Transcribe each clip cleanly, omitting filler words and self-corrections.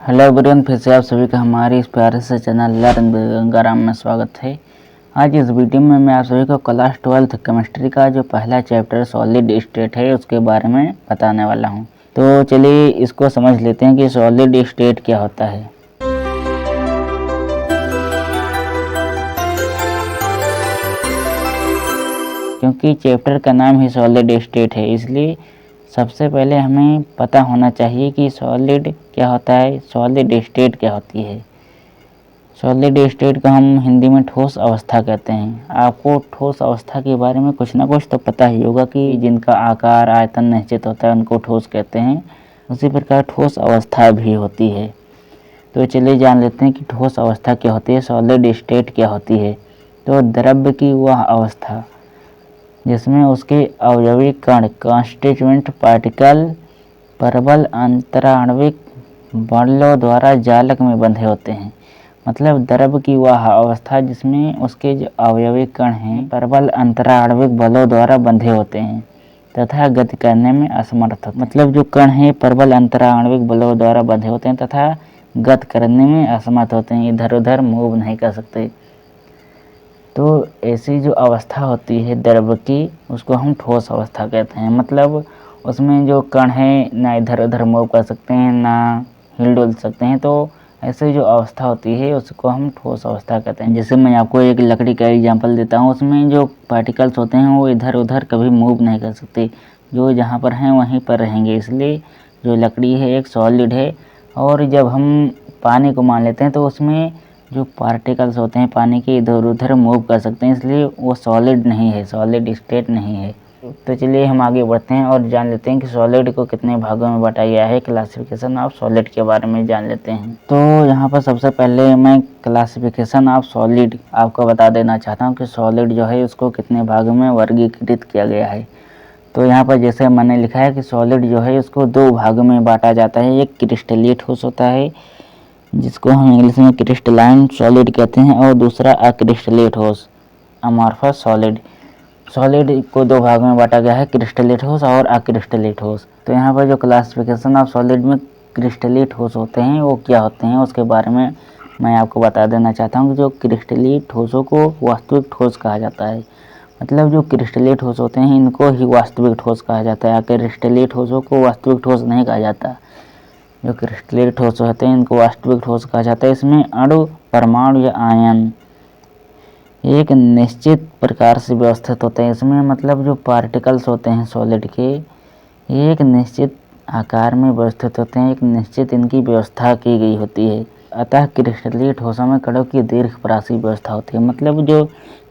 Hello everyone, फिर से आप सभी का हमारे इस प्यारे से चैनल लर्न गंगाराम में स्वागत है। आज इस वीडियो में मैं आप सभी को क्लास 12th केमिस्ट्री का जो पहला चैप्टर सॉलिड स्टेट है उसके बारे में बताने वाला हूं। तो चलिए इसको समझ लेते हैं कि सॉलिड स्टेट क्या होता है। क्योंकि चैप्टर का नाम ही सॉलिड स्टेट है, इसलिए सबसे पहले हमें पता होना चाहिए कि सॉलिड क्या होता है, सॉलिड स्टेट क्या होती है। सॉलिड स्टेट को हम हिंदी में ठोस अवस्था कहते हैं। आपको ठोस अवस्था के बारे में कुछ ना कुछ तो पता ही होगा कि जिनका आकार आयतन निश्चित होता है उनको ठोस कहते हैं। उसी प्रकार ठोस अवस्था भी होती है। तो चलिए जान लेते हैं कि ठोस अवस्था क्या होती है, सॉलिड स्टेट क्या होती है। तो द्रव्य की वह अवस्था जिसमें उसके अवयवी कण कॉन्स्टिट्यूएंट पार्टिकल प्रबल अंतराण्विक बलों द्वारा जालक में बंधे होते हैं। मतलब द्रव्य की वह अवस्था जिसमें उसके जो अवयवी कण हैं प्रबल अंतराण्विक बलों द्वारा बंधे होते हैं तथा गति करने में असमर्थ होते हैं। मतलब जो कण हैं प्रबल अंतराण्विक बलों द्वारा बंधे होते हैं तथा गति करने में असमर्थ होते हैं, इधर उधर मूव नहीं कर सकते। तो ऐसी जो अवस्था होती है द्रव्य की उसको हम ठोस अवस्था कहते हैं। मतलब उसमें जो कण है ना इधर उधर मूव कर सकते हैं ना हिल डुल सकते हैं। तो ऐसी जो अवस्था होती है उसको हम ठोस अवस्था कहते हैं। जैसे मैं आपको एक लकड़ी का एग्जांपल देता हूँ, उसमें जो पार्टिकल्स होते हैं वो इधर उधर कभी मूव नहीं कर सकते, जो जहाँ पर हैं वहीं पर रहेंगे। इसलिए जो लकड़ी है एक सॉलिड है। और जब हम पानी को मान लेते हैं तो उसमें जो पार्टिकल्स होते हैं पानी के इधर उधर मूव कर सकते हैं, इसलिए वो सॉलिड नहीं है, सॉलिड स्टेट नहीं है। तो चलिए हम आगे बढ़ते हैं और जान लेते हैं कि सॉलिड को कितने भागों में बांटा गया है। क्लासिफिकेशन ऑफ सॉलिड के बारे में जान लेते हैं। तो यहाँ पर सबसे पहले मैं क्लासिफिकेशन ऑफ सॉलिड आपको बता देना चाहता हूँ कि सॉलिड जो है उसको कितने भागों में वर्गीकृत किया गया है। तो यहाँ पर जैसे मैंने लिखा है कि सॉलिड जो है उसको दो भागों में बांटा जाता है। एक क्रिस्टलीय ठोस होता है जिसको हम इंग्लिश में क्रिस्टलाइन सॉलिड कहते हैं, और दूसरा अक्रिस्टलीय ठोस अमॉर्फस सॉलिड। सॉलिड को दो भाग में बांटा गया है, क्रिस्टलीय ठोस और अक्रिस्टलीय ठोस। तो यहाँ पर जो क्लासिफिकेशन ऑफ सॉलिड में क्रिस्टलीय ठोस होते हैं वो क्या होते हैं उसके बारे में मैं आपको बता देना चाहता हूँ कि जो क्रिस्टलीय ठोसों को वास्तविक ठोस कहा जाता है। मतलब जो क्रिस्टलीय ठोस होते हैं इनको ही वास्तविक ठोस कहा जाता है, अक्रिस्टलीय ठोसों को वास्तविक ठोस नहीं कहा जाता। जो क्रिस्टलीय ठोस होते हैं इनको वास्तविक ठोस कहा जाता है। इसमें अणु परमाणु या आयन एक निश्चित प्रकार से व्यवस्थित होते हैं। इसमें मतलब जो पार्टिकल्स होते हैं सॉलिड के एक निश्चित आकार में व्यवस्थित होते हैं, एक निश्चित इनकी व्यवस्था की गई होती है। अतः क्रिस्टलीय ठोसों में कणों की दीर्घपरासी व्यवस्था होती है। मतलब जो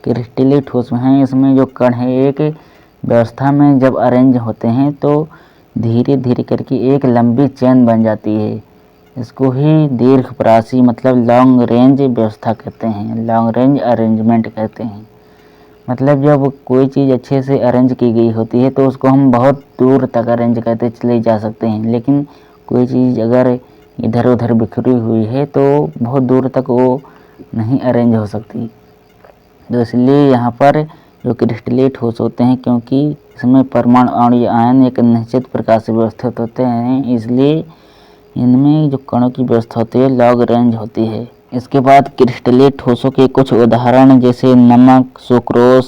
क्रिस्टलीय ठोस में है इसमें जो कण है एक व्यवस्था में जब अरेंज होते हैं तो धीरे धीरे करके एक लंबी चेन बन जाती है। इसको ही दीर्घपरासी मतलब लॉन्ग रेंज व्यवस्था कहते हैं, लॉन्ग रेंज अरेंजमेंट कहते हैं। मतलब जब कोई चीज़ अच्छे से अरेंज की गई होती है तो उसको हम बहुत दूर तक अरेंज करते चले जा सकते हैं, लेकिन कोई चीज़ अगर इधर उधर बिखरी हुई है तो बहुत दूर तक वो नहीं अरेंज हो सकती। तो इसलिए यहाँ पर जो क्रिस्टलीय ठोस होते हैं क्योंकि इसमें परमाणु अणु या आयन एक निश्चित प्रकार से व्यवस्थित होते हैं, इसलिए इनमें जो कणों की व्यवस्था होती है लॉन्ग रेंज होती है। इसके बाद क्रिस्टलीय ठोसों के कुछ उदाहरण जैसे नमक, सुक्रोज,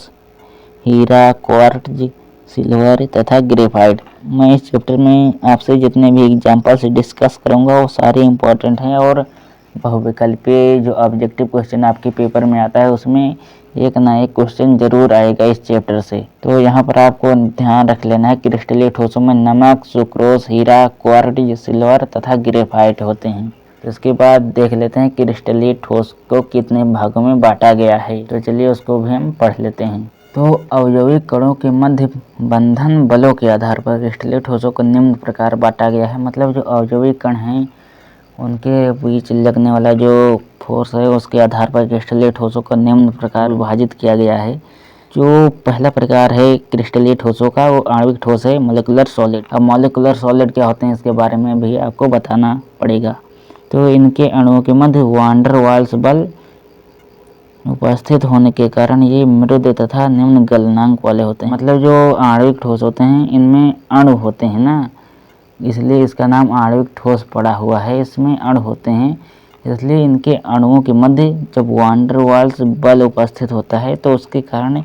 हीरा, क्वार्ट्ज, सिल्वर तथा ग्रेफाइट। मैं इस चैप्टर में आपसे जितने भी एग्जाम्पल्स डिस्कस करूँगा वो सारे इम्पोर्टेंट हैं और बहुविकल्पीय जो ऑब्जेक्टिव क्वेश्चन आपके पेपर में आता है उसमें एक ना एक क्वेश्चन जरूर आएगा इस चैप्टर से। तो यहाँ पर आपको ध्यान रख लेना है क्रिस्टलीय ठोसों में नमक, सुक्रोज, हीरा, क्वार्ट्ज, सिल्वर तथा ग्रेफाइट होते हैं। तो इसके बाद देख लेते हैं क्रिस्टलीय ठोस को कितने भागों में बांटा गया है। तो चलिए उसको भी हम पढ़ लेते हैं। तो अवयवी कणों के मध्य बंधन बलों के आधार पर क्रिस्टलीय ठोसों को निम्न प्रकार बांटा गया है। मतलब जो अवयवी कण हैं उनके बीच लगने वाला जो फोर्स है उसके आधार पर क्रिस्टलीय ठोसों को निम्न प्रकार विभाजित किया गया है। जो पहला प्रकार है क्रिस्टलीय ठोसों का वो आणविक ठोस है, मॉलिक्यूलर सॉलिड। अब मॉलिक्यूलर सॉलिड क्या होते हैं इसके बारे में भी आपको बताना पड़ेगा। तो इनके अणुओं के मध्य वांडर वाल्स बल उपस्थित होने के कारण ये मृद तथा निम्न गलनांक वाले होते हैं। मतलब जो आणविक ठोस होते हैं इनमें अणु होते हैं ना, इसलिए इसका नाम आणविक ठोस पड़ा हुआ है। इसमें अणु होते हैं, इसलिए इनके अणुओं के मध्य जब वान डेर वाल्स बल उपस्थित होता है तो उसके कारण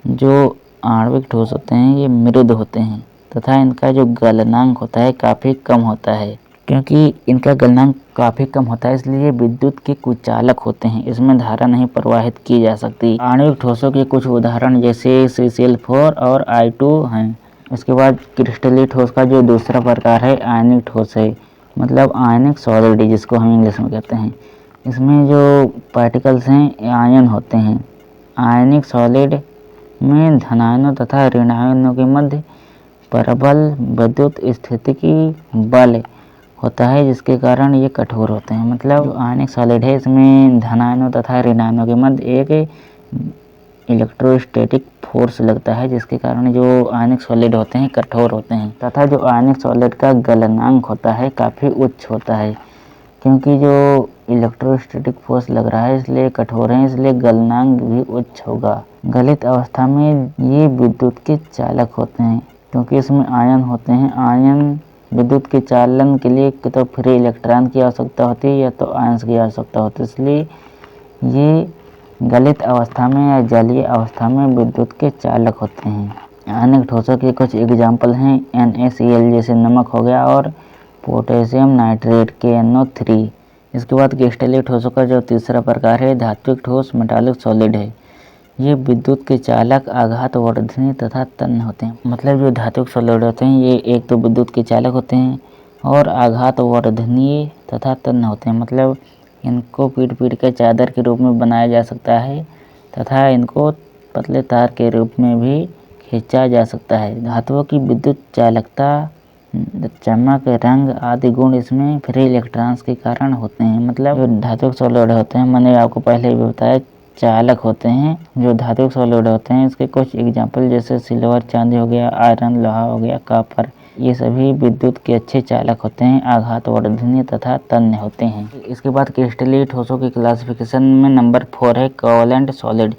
जो आणविक ठोस होते हैं ये मृदु होते हैं तथा इनका जो गलनांक होता है काफ़ी कम होता है। क्योंकि इनका गलनांक काफ़ी कम होता है इसलिए विद्युत के कुचालक होते हैं, इसमें धारा नहीं प्रवाहित की जा सकती। आणविक ठोसों के कुछ उदाहरण जैसे CCl4 और I2 हैं। इसके बाद क्रिस्टलीय ठोस का जो दूसरा प्रकार है आयनिक ठोस है, मतलब आयनिक सॉलिड जिसको हम इंग्लिश में कहते हैं। इसमें जो पार्टिकल्स हैं आयन होते हैं। आयनिक सॉलिड में धनायनों तथा ऋणायनों के मध्य परबल विद्युत स्थितिकी बल होता है जिसके कारण ये कठोर होते हैं। मतलब जो आयनिक सॉलिड है इसमें धनायनों तथा ऋणायनों के मध्य एक इलेक्ट्रोस्टैटिक फोर्स लगता है जिसके कारण जो आयनिक सॉलिड होते हैं कठोर होते हैं तथा जो आयनिक सॉलिड का गलनांक होता है काफ़ी उच्च होता है। क्योंकि जो इलेक्ट्रोस्टैटिक फोर्स लग रहा है इसलिए कठोर है, इसलिए गलनांक भी उच्च होगा। गलित अवस्था में ये विद्युत के चालक होते हैं क्योंकि इसमें आयन होते हैं। आयन विद्युत के चालन के लिए तो फ्री इलेक्ट्रॉन की आवश्यकता होती है या तो आयंस की आवश्यकता होती है, इसलिए ये गलित अवस्था में या जलीय अवस्था में विद्युत के चालक होते हैं। आयनिक ठोसों के कुछ एग्जाम्पल हैं NaCl जैसे नमक हो गया और पोटेशियम नाइट्रेट KNO3। इसके बाद क्रिस्टलीय ठोसों का जो तीसरा प्रकार है धात्विक ठोस मेटालिक सॉलिड है। ये विद्युत के चालक आघात वर्धनी तथा तन्य होते हैं। मतलब जो धात्विक सॉलिड होते हैं ये एक तो विद्युत के चालक होते हैं और आघात वर्धनीय तथा तन्य होते हैं। मतलब इनको पीट के चादर के रूप में बनाया जा सकता है तथा इनको पतले तार के रूप में भी खींचा जा सकता है। धातुओं की विद्युत चालकता, चमक, रंग आदि गुण इसमें फ्री इलेक्ट्रॉन्स के कारण होते हैं। मतलब जो धातुक सॉलिड होते हैं, मैंने आपको पहले भी बताया, चालक होते हैं। जो धातुक सॉलिड होते हैं इसके कुछ एग्जाम्पल जैसे सिल्वर चांदी हो गया, आयरन लोहा हो गया, कॉपर, ये सभी विद्युत के अच्छे चालक होते हैं, आघात वर्धनीय तथा तन्य होते हैं। इसके बाद क्रिस्टलीय ठोसों की क्लासिफिकेशन में नंबर 4 है कोवैलेंट सॉलिड,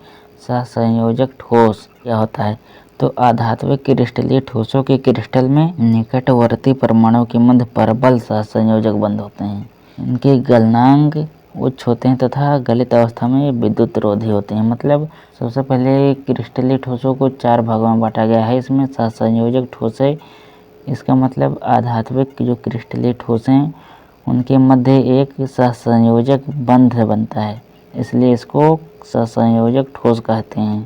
सहसंयोजक ठोस। क्या होता है तो आधात्विक क्रिस्टलीय ठोसों के क्रिस्टल में निकटवर्ती परमाणुओं के मध्य परबल सहसंयोजक बंध होते हैं। इनके गलनांक उच्च होते हैं तथा गलित अवस्था में विद्युत रोधी होते हैं। मतलब सबसे पहले क्रिस्टलीय ठोसों को 4 भागों में बांटा गया है। इसमें सहसंयोजक ठोस है, इसका मतलब आधात्विक जो क्रिस्टलीय ठोस हैं उनके मध्य एक सहसंयोजक बंध बनता है, इसलिए इसको सहसंयोजक ठोस कहते हैं।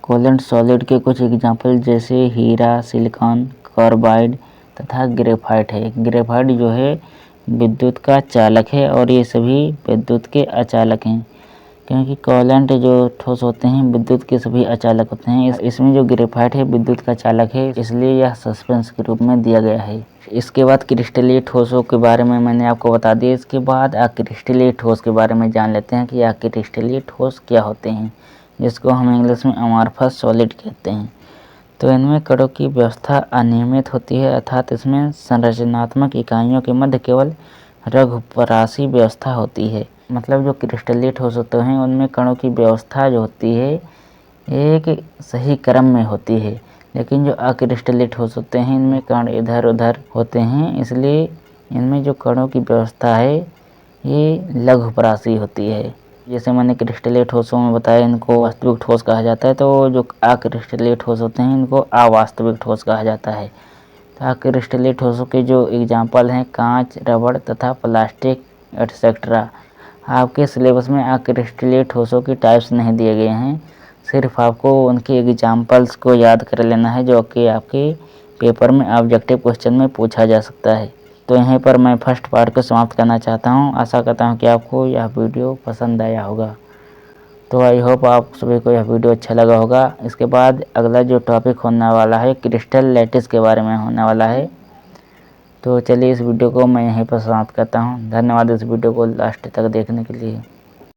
कोवैलेंट सॉलिड के कुछ एग्जाम्पल जैसे हीरा, सिलिकॉन, कार्बाइड तथा ग्रेफाइट है। ग्रेफाइट जो है विद्युत का चालक है और ये सभी विद्युत के अचालक हैं, क्योंकि कोवैलेंट जो ठोस होते हैं विद्युत के सभी अचालक होते हैं। इसमें जो ग्रेफाइट है विद्युत का चालक है, इसलिए यह सस्पेंस के रूप में दिया गया है। इसके बाद क्रिस्टलीय ठोसों के बारे में मैंने आपको बता दिया। इसके बाद अक्रिस्टलीय ठोस के बारे में जान लेते हैं कि अक्रिस्टलीय ठोस क्या होते हैं, जिसको हम इंग्लिश में अमॉर्फस सॉलिड कहते हैं। तो इनमें कणों की व्यवस्था अनियमित होती है, अर्थात इसमें संरचनात्मक इकाइयों के मध्य केवल रघुपरासी व्यवस्था होती है। मतलब जो क्रिस्टलीय ठोस होते हैं उनमें कणों की व्यवस्था जो होती है एक सही क्रम में होती है, लेकिन जो अक्रिस्टलीय ठोस होते हैं इनमें कण इधर उधर होते हैं, इसलिए इनमें जो कणों की व्यवस्था है ये लघुपरासी होती है। जैसे मैंने क्रिस्टलीय ठोसों में बताया इनको वास्तविक ठोस कहा जाता है, तो जो अक्रिस्टलीय ठोस होते हैं इनको अवास्तविक ठोस कहा जाता है। तो अक्रिस्टलीय ठोसों के जो एग्जाम्पल हैं कांच, रबड़ तथा प्लास्टिक एटसेट्रा। आपके सिलेबस में अक्रिस्टलीय ठोसों की टाइप्स नहीं दिए गए हैं, सिर्फ आपको उनके एग्जाम्पल्स को याद कर लेना है जो कि आपके पेपर में ऑब्जेक्टिव क्वेश्चन में पूछा जा सकता है। तो यहीं पर मैं फर्स्ट पार्ट को समाप्त करना चाहता हूँ। आशा करता हूँ कि आपको यह वीडियो पसंद आया होगा। तो आई होप आप सभी को यह वीडियो अच्छा लगा होगा। इसके बाद अगला जो टॉपिक होने वाला है क्रिस्टल लैटिस के बारे में होने वाला है। तो चलिए इस वीडियो को मैं यहीं पर समाप्त करता हूँ। धन्यवाद इस वीडियो को लास्ट तक देखने के लिए।